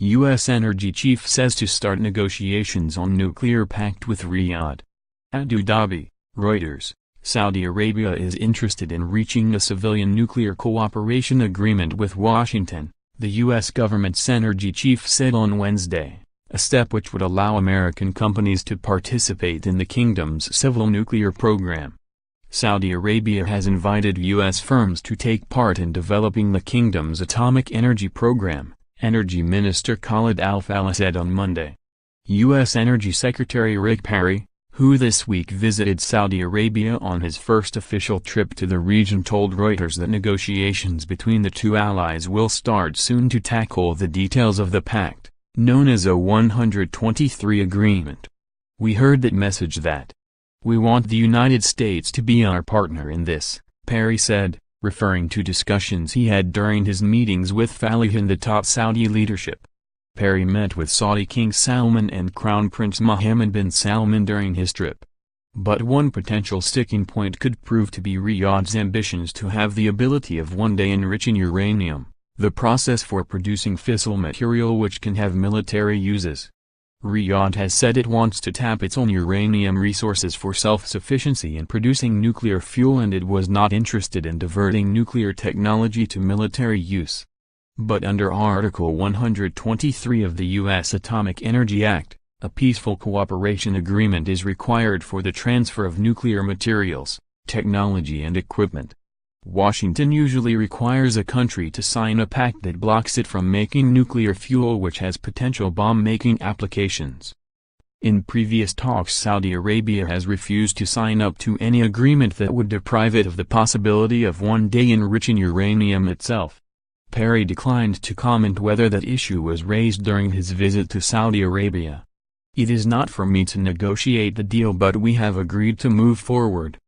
U.S. energy chief says to start negotiations on nuclear pact with Riyadh. Abu Dhabi, Reuters. Saudi Arabia is interested in reaching a civilian nuclear cooperation agreement with Washington, the U.S. government's energy chief said on Wednesday, a step which would allow American companies to participate in the kingdom's civil nuclear program. Saudi Arabia has invited U.S. firms to take part in developing the kingdom's atomic energy program, Energy Minister Khalid al-Falih said on Monday. U.S. Energy Secretary Rick Perry, who this week visited Saudi Arabia on his first official trip to the region, told Reuters that negotiations between the two allies will start soon to tackle the details of the pact, known as a 123 agreement. "We heard that message that we want the United States to be our partner in this," Perry said, referring to discussions he had during his meetings with Falih and the top Saudi leadership. Perry met with Saudi King Salman and Crown Prince Mohammed bin Salman during his trip. But one potential sticking point could prove to be Riyadh's ambitions to have the ability of one day enriching uranium, the process for producing fissile material which can have military uses. Riyadh has said it wants to tap its own uranium resources for self-sufficiency in producing nuclear fuel, and it was not interested in diverting nuclear technology to military use. But under Article 123 of the U.S. Atomic Energy Act, a peaceful cooperation agreement is required for the transfer of nuclear materials, technology and equipment. Washington usually requires a country to sign a pact that blocks it from making nuclear fuel which has potential bomb-making applications. In previous talks, Saudi Arabia has refused to sign up to any agreement that would deprive it of the possibility of one day enriching uranium itself. Perry declined to comment whether that issue was raised during his visit to Saudi Arabia. "It is not for me to negotiate the deal, but we have agreed to move forward.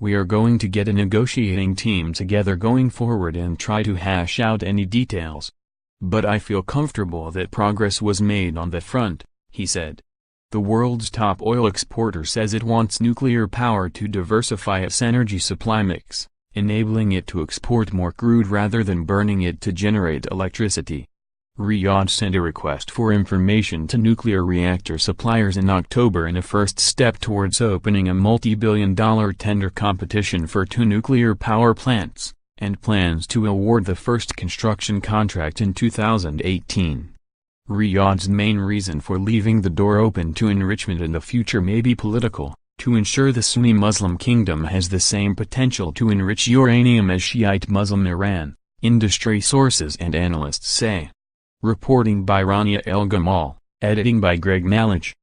We are going to get a negotiating team together going forward and try to hash out any details. But I feel comfortable that progress was made on that front," he said. The world's top oil exporter says it wants nuclear power to diversify its energy supply mix, enabling it to export more crude rather than burning it to generate electricity. Riyadh sent a request for information to nuclear reactor suppliers in October in a first step towards opening a multi-billion-dollar tender competition for 2 nuclear power plants, and plans to award the first construction contract in 2018. Riyadh's main reason for leaving the door open to enrichment in the future may be political, to ensure the Sunni Muslim kingdom has the same potential to enrich uranium as Shiite Muslim Iran, industry sources and analysts say. Reporting by Rania El Gamal, editing by Greg Malich.